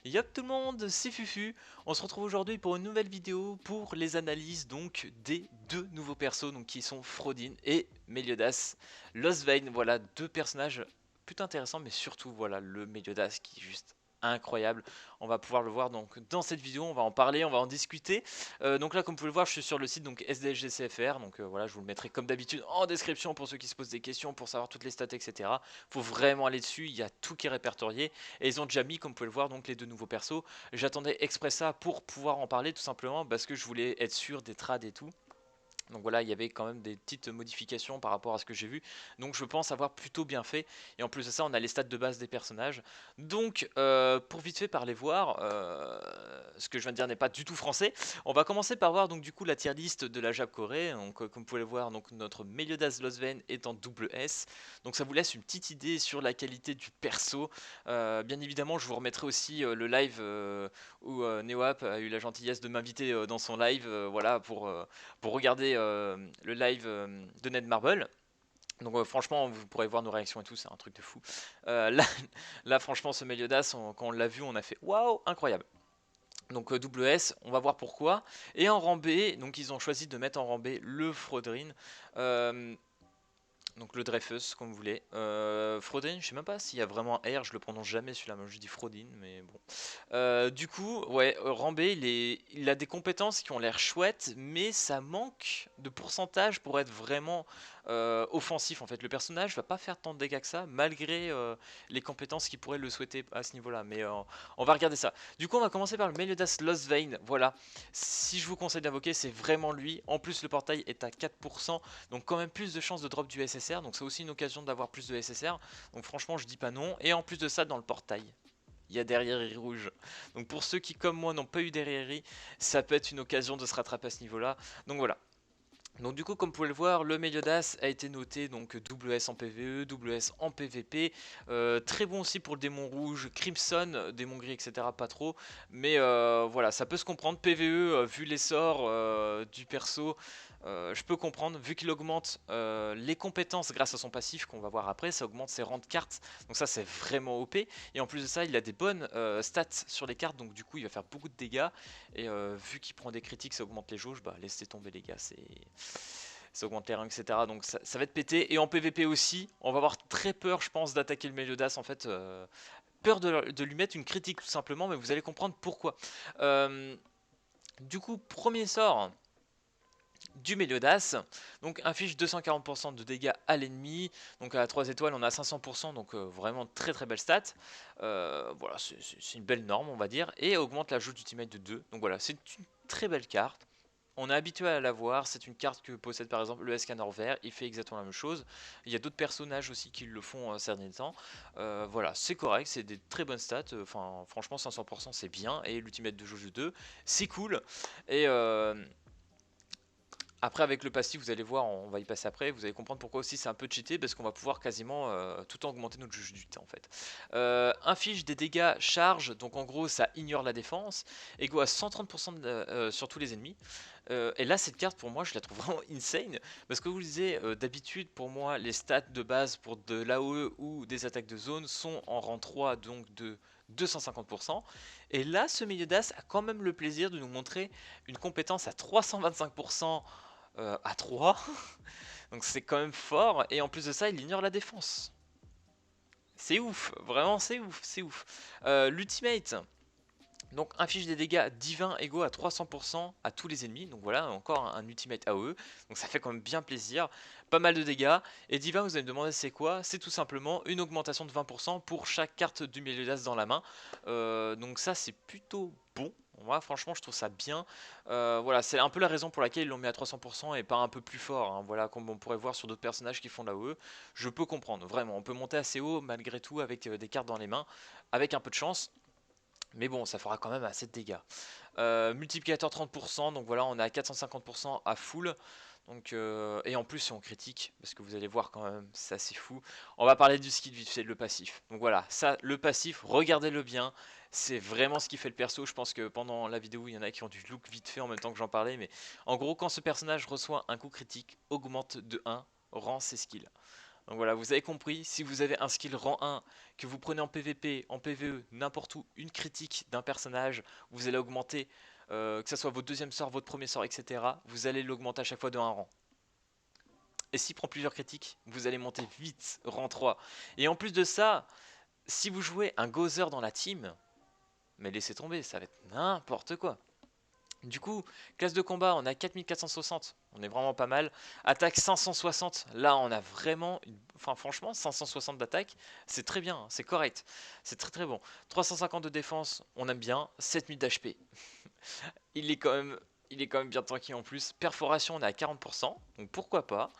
Yop tout le monde, c'est Fufu. On se retrouve aujourd'hui pour une nouvelle vidéo pour les analyses donc des deux nouveaux persos donc qui sont Frodin et Meliodas Losvein. Voilà deux personnages plutôt intéressants, mais surtout voilà le Meliodas qui est juste incroyable. On va pouvoir le voir donc dans cette vidéo, on va en parler, on va en discuter. Donc là comme vous pouvez le voir, je suis sur le site donc SDLGCFR, donc voilà, je vous le mettrai comme d'habitude en description pour ceux qui se posent des questions, pour savoir toutes les stats, etc. Faut vraiment aller dessus, il y a tout qui est répertorié. Et ils ont déjà mis, comme vous pouvez le voir, donc les deux nouveaux persos. J'attendais exprès ça pour pouvoir en parler tout simplement parce que je voulais être sûr des trades et tout. Donc voilà, il y avait quand même des petites modifications par rapport à ce que j'ai vu. Donc je pense avoir plutôt bien fait. Et en plus de ça, on a les stats de base des personnages. Donc pour vite fait par les voir, ce que je viens de dire n'est pas du tout français. On va commencer par voir donc du coup la tier list de la Jap Corée. Donc comme vous pouvez le voir, donc notre Meliodas Losven est en double S. Donc ça vous laisse une petite idée sur la qualité du perso. Bien évidemment, je vous remettrai aussi le live où NeoApp a eu la gentillesse de m'inviter dans son live, voilà pour regarder le live de Ned Marble. Donc franchement, vous pourrez voir nos réactions et tout, c'est un truc de fou. Là, là, franchement, ce Meliodas, quand on l'a vu, on a fait waouh, incroyable. Donc double S, on va voir pourquoi. Et en rang B, donc ils ont choisi de mettre en rang B le Frodrin. Euh, donc le Dreyfus, comme vous voulez. Frodin, je sais même pas s'il y a vraiment un R, je le prononce jamais celui-là, moi je dis Frodin, mais bon. Du coup, ouais, Rambé, il a des compétences qui ont l'air chouettes, mais ça manque de pourcentage pour être vraiment offensif. En fait, le personnage va pas faire tant de dégâts que ça, malgré les compétences qui pourraient le souhaiter à ce niveau-là. Mais on va regarder ça. Du coup, on va commencer par le Meliodas Losvein. Voilà. Si je vous conseille d'invoquer, c'est vraiment lui. En plus, le portail est à 4%, donc quand même plus de chances de drop du SSR. Donc c'est aussi une occasion d'avoir plus de SSR. Donc franchement, je dis pas non. Et en plus de ça, dans le portail, il y a derrière rouge. Donc pour ceux qui comme moi n'ont pas eu derrière, ça peut être une occasion de se rattraper à ce niveau-là. Donc voilà. Donc du coup, comme vous pouvez le voir, le Meliodas a été noté donc double S en PvE, double S en PvP. Très bon aussi pour le démon rouge, Crimson, démon gris, etc. Pas trop. Mais voilà, ça peut se comprendre. PvE, vu les sorts du perso, je peux comprendre. Vu qu'il augmente les compétences grâce à son passif qu'on va voir après, ça augmente ses rangs de cartes. Donc ça, c'est vraiment OP. Et en plus de ça, il a des bonnes stats sur les cartes. Donc du coup, il va faire beaucoup de dégâts. Et vu qu'il prend des critiques, ça augmente les jauges. Bah laissez tomber les gars, ça augmente les rangs, etc. Donc ça va être pété. Et en PvP aussi, on va avoir très peur, je pense, d'attaquer le Meliodas. En fait, peur de lui mettre une critique tout simplement, mais vous allez comprendre pourquoi. Du coup, premier sort du Meliodas, donc inflige 240% de dégâts à l'ennemi, donc à 3 étoiles on a 500%, donc vraiment très très belle stat. Voilà, c'est une belle norme on va dire, et augmente la jauge d'ultimate de 2, donc voilà, c'est une très belle carte. On est habitué à la voir, c'est une carte que possède par exemple le Scanner vert, il fait exactement la même chose. Il y a d'autres personnages aussi qui le font ces derniers temps. Voilà, c'est correct, c'est des très bonnes stats, enfin franchement 500% c'est bien, et l'ultimate de jauge de 2, c'est cool. Et après avec le passif vous allez voir, on va y passer après, vous allez comprendre pourquoi aussi c'est un peu cheaté, parce qu'on va pouvoir quasiment tout le temps augmenter notre jauge du temps en fait. Inflige des dégâts charge, donc en gros ça ignore la défense, égaux à 130% sur tous les ennemis. Et là cette carte pour moi je la trouve vraiment insane, parce que vous le disiez, d'habitude pour moi les stats de base pour de l'AOE ou des attaques de zone sont en rang 3, donc de 250%. Et là ce Meliodas a quand même le plaisir de nous montrer une compétence à 325% à 3. Donc c'est quand même fort. Et en plus de ça, il ignore la défense. C'est ouf, vraiment c'est ouf, c'est ouf. L'ultimate, donc inflige des dégâts divins égaux à 300% à tous les ennemis. Donc voilà, encore un ultimate AOE. Donc ça fait quand même bien plaisir. Pas mal de dégâts. Et divin, vous allez me demander c'est quoi? C'est tout simplement une augmentation de 20% pour chaque carte du Meliodas dans la main. Donc ça c'est plutôt bon. Moi franchement je trouve ça bien. Voilà, c'est un peu la raison pour laquelle ils l'ont mis à 300% et pas un peu plus fort, hein. Voilà, comme on pourrait voir sur d'autres personnages qui font l'AOE. Je peux comprendre, vraiment. On peut monter assez haut malgré tout avec des cartes dans les mains. Avec un peu de chance. Mais bon, ça fera quand même assez de dégâts. Multiplicateur 30%, donc voilà, on est à 450% à full. Donc, et en plus, si on critique, parce que vous allez voir quand même, c'est assez fou. On va parler du skill vite fait, le passif. Donc voilà, ça, le passif, regardez-le bien. C'est vraiment ce qui fait le perso. Je pense que pendant la vidéo, il y en a qui ont du look vite fait en même temps que j'en parlais. Mais en gros, quand ce personnage reçoit un coup critique, augmente de 1, rend ses skills. Donc voilà, vous avez compris, si vous avez un skill rang 1, que vous prenez en PVP, en PVE, n'importe où, une critique d'un personnage, vous allez augmenter, que ce soit votre deuxième sort, votre premier sort, etc. Vous allez l'augmenter à chaque fois de 1 rang. Et s'il prend plusieurs critiques, vous allez monter vite, rang 3. Et en plus de ça, si vous jouez un Gozer dans la team, mais laissez tomber, ça va être n'importe quoi. Du coup, classe de combat, on a 4460, on est vraiment pas mal. Attaque 560, là on a vraiment, enfin franchement, 560 d'attaque, c'est très bien, c'est correct, c'est très très bon. 350 de défense, on aime bien, 7000 d'HP. Il est quand même, il est quand même bien tanky en plus. Perforation, on est à 40%, donc pourquoi pas.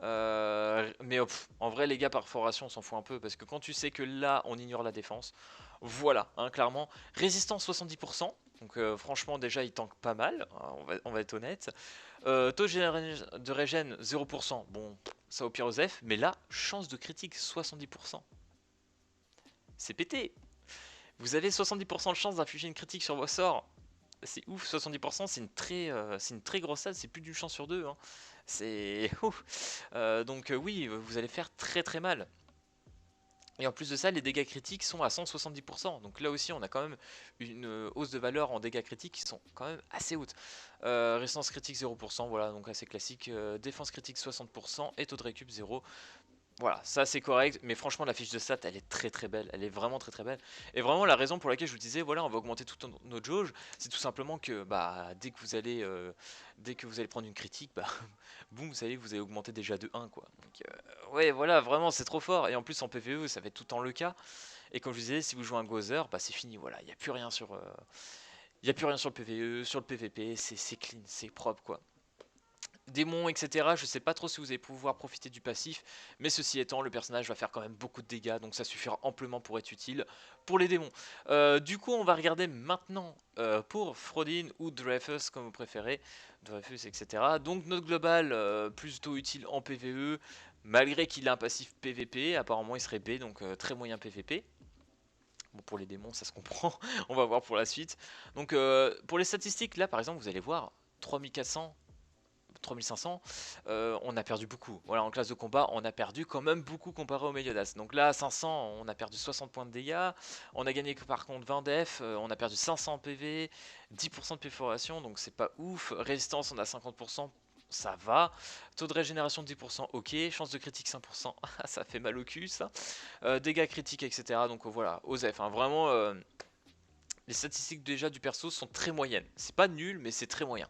Mais en vrai, les gars, perforation, on s'en fout un peu parce que quand tu sais que là, on ignore la défense, voilà, hein, clairement. Résistance 70%, donc franchement, déjà, il tank pas mal, hein, on va être honnête. Taux de régène 0%, bon, ça au pire aux F, mais là, chance de critique 70%. C'est pété. Vous avez 70% de chance d'infliger une critique sur vos sorts. C'est ouf, 70%, c'est une très grosse stat, c'est plus d'une chance sur deux, hein. C'est ouf. Donc oui, vous allez faire très très mal. Et en plus de ça, les dégâts critiques sont à 170%. Donc là aussi, on a quand même une hausse de valeur en dégâts critiques qui sont quand même assez hautes. Résistance critique 0%, voilà, donc assez classique. Défense critique 60% et taux de récup 0. Voilà, ça c'est correct, mais franchement la fiche de stat elle est très très belle, elle est vraiment très très belle. Et vraiment la raison pour laquelle je vous disais voilà on va augmenter toute notre jauge, c'est tout simplement que bah dès que vous allez prendre une critique, bah boum vous savez que vous allez augmenter déjà de 1 quoi. Donc ouais voilà vraiment c'est trop fort, et en plus en PvE ça va être tout le temps le cas. Et comme je vous disais si vous jouez un Gozer, bah c'est fini, voilà, il n'y a plus rien sur le PvE, sur le PvP, c'est clean, c'est propre quoi. Démons, etc. Je sais pas trop si vous allez pouvoir profiter du passif, mais ceci étant, le personnage va faire quand même beaucoup de dégâts, donc ça suffira amplement pour être utile pour les démons. Du coup, on va regarder maintenant pour Frodin ou Dreyfus, comme vous préférez, Dreyfus, etc. Donc notre global, plutôt utile en PvE, malgré qu'il a un passif PvP, apparemment il serait B, donc très moyen PvP. Bon, pour les démons, ça se comprend, on va voir pour la suite. Donc pour les statistiques, là par exemple, vous allez voir 3400. 3500, on a perdu beaucoup. Voilà, en classe de combat, on a perdu quand même beaucoup comparé au Meliodas. Donc là, à 500, on a perdu 60 points de dégâts. On a gagné par contre 20 def, on a perdu 500 PV, 10% de perforation, donc c'est pas ouf. Résistance, on a 50%, ça va. Taux de régénération 10%, ok. Chance de critique 5%, ça fait mal au cul ça. Dégâts critiques, etc. Donc voilà, OSEF, hein, vraiment... les statistiques déjà du perso sont très moyennes. C'est pas nul, mais c'est très moyen.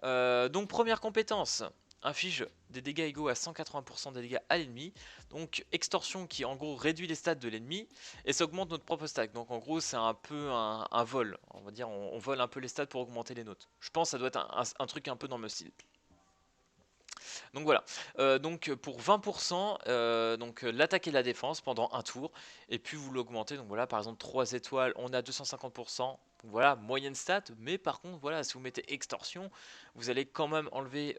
Donc première compétence, inflige des dégâts égaux à 180% des dégâts à l'ennemi. Donc extorsion qui en gros réduit les stats de l'ennemi et ça augmente notre propre stack. Donc en gros c'est un peu un vol, on va dire on vole un peu les stats pour augmenter les nôtres. Je pense que ça doit être un truc un peu dans le style. Donc voilà, donc pour 20%, l'attaque et la défense pendant un tour, et puis vous l'augmentez, donc voilà, par exemple 3 étoiles, on a 250%, voilà, moyenne stat, mais par contre, voilà, si vous mettez extorsion, vous allez quand même enlever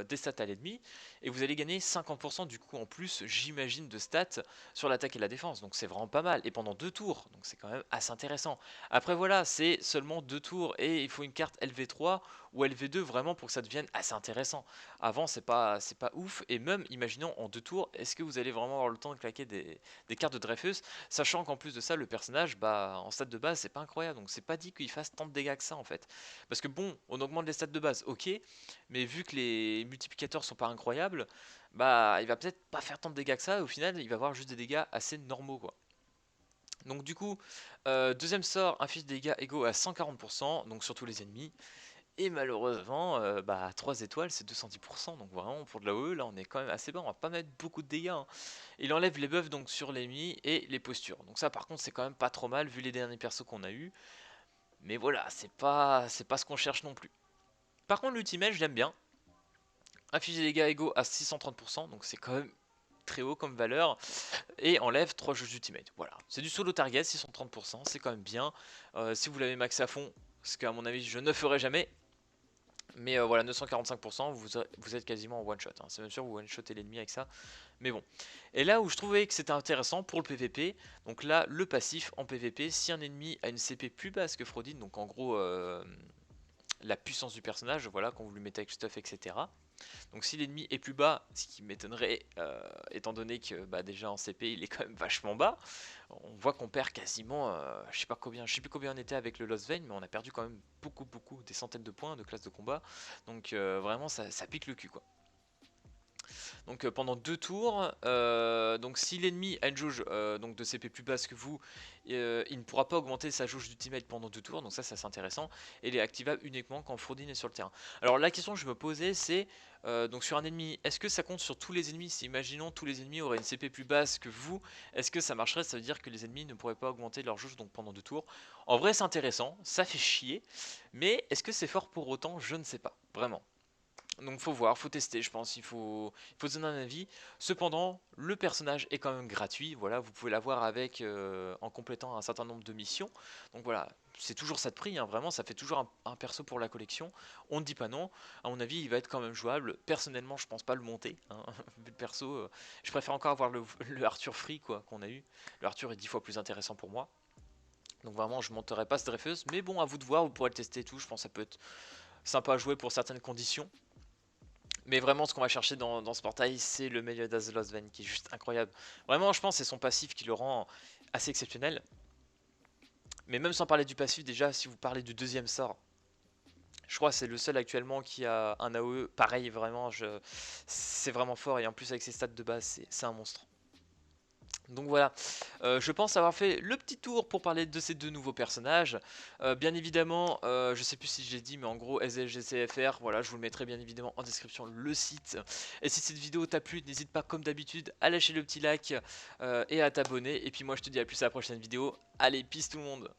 des stats à l'ennemi, et vous allez gagner 50% du coup en plus, j'imagine, de stats sur l'attaque et la défense, donc c'est vraiment pas mal, et pendant 2 tours, donc c'est quand même assez intéressant. Après voilà, c'est seulement 2 tours, et il faut une carte LV3 ou LV2 vraiment pour que ça devienne assez intéressant. Avant c'est pas ouf, et même imaginons en 2 tours, est-ce que vous allez vraiment avoir le temps de claquer des cartes de Dreyfus, sachant qu'en plus de ça le personnage bah en stade de base c'est pas incroyable, donc c'est pas dit qu'il fasse tant de dégâts que ça en fait. Parce que bon, on augmente les stats de base, ok, mais vu que les multiplicateurs sont pas incroyables, bah il va peut-être pas faire tant de dégâts que ça, et au final il va avoir juste des dégâts assez normaux quoi. Donc du coup, deuxième sort inflige des dégâts égaux à 140%, donc sur tous les ennemis. Et malheureusement, 3 étoiles c'est 210%, donc vraiment pour de la OE là on est quand même assez bas, on va pas mettre beaucoup de dégâts, hein. Il enlève les buffs donc sur l'ennemi et les postures, donc ça par contre c'est quand même pas trop mal vu les derniers persos qu'on a eu. Mais voilà, c'est pas ce qu'on cherche non plus. Par contre l'ultimate je l'aime bien, inflige des dégâts égaux à 630%, donc c'est quand même très haut comme valeur, et enlève 3 jauges d'ultimate. Voilà, c'est du solo target, 630%, c'est quand même bien. Si vous l'avez max à fond, ce qu'à mon avis je ne ferai jamais, mais voilà, 945%, vous êtes quasiment en one shot, hein. C'est même sûr vous one shotez l'ennemi avec ça, mais bon. Et là où je trouvais que c'était intéressant pour le PVP, donc là le passif en PVP, si un ennemi a une CP plus basse que Frodin, donc en gros la puissance du personnage, voilà, quand vous le mettez avec stuff, etc. Donc si l'ennemi est plus bas, ce qui m'étonnerait, étant donné que bah, déjà en CP il est quand même vachement bas, on voit qu'on perd quasiment, je sais pas combien, je sais plus combien on était avec le Lost Vein, mais on a perdu quand même beaucoup, des centaines de points de classe de combat. Donc vraiment ça pique le cul quoi. Donc pendant 2 tours, donc si l'ennemi a une jauge donc de CP plus basse que vous, il ne pourra pas augmenter sa jauge d'ultimate pendant 2 tours, donc ça c'est intéressant, et il est activable uniquement quand Frodin est sur le terrain. Alors la question que je me posais c'est, donc sur un ennemi, est-ce que ça compte sur tous les ennemis? Si imaginons tous les ennemis auraient une CP plus basse que vous, est-ce que ça marcherait? Ça veut dire que les ennemis ne pourraient pas augmenter leur jauge donc pendant 2 tours. En vrai c'est intéressant, ça fait chier, mais est-ce que c'est fort pour autant? Je ne sais pas, vraiment. Donc faut voir, faut tester, je pense, il faut se donner un avis. Cependant, le personnage est quand même gratuit, voilà, vous pouvez l'avoir avec en complétant un certain nombre de missions. Donc voilà, c'est toujours ça de prix, hein, vraiment, ça fait toujours un perso pour la collection. On ne dit pas non, à mon avis, il va être quand même jouable. Personnellement, je pense pas le monter, hein, vu le perso, je préfère encore avoir le Arthur Free quoi qu'on a eu. Le Arthur est 10 fois plus intéressant pour moi. Donc vraiment, je monterai pas ce Dreyfus, mais bon, à vous de voir, vous pourrez le tester et tout, je pense que ça peut être sympa à jouer pour certaines conditions. Mais vraiment, ce qu'on va chercher dans ce portail, c'est le Meliodas The Lost Vein qui est juste incroyable. Vraiment, je pense que c'est son passif qui le rend assez exceptionnel. Mais même sans parler du passif, déjà, si vous parlez du deuxième sort, je crois que c'est le seul actuellement qui a un AOE pareil, vraiment, c'est vraiment fort. Et en plus, avec ses stats de base, c'est un monstre. Donc voilà, je pense avoir fait le petit tour pour parler de ces deux nouveaux personnages. Bien évidemment, je sais plus si j'ai dit, mais en gros SLGCFR, voilà, je vous le mettrai bien évidemment en description le site. Et si cette vidéo t'a plu, n'hésite pas comme d'habitude à lâcher le petit like et à t'abonner. Et puis moi je te dis à plus à la prochaine vidéo. Allez, peace tout le monde.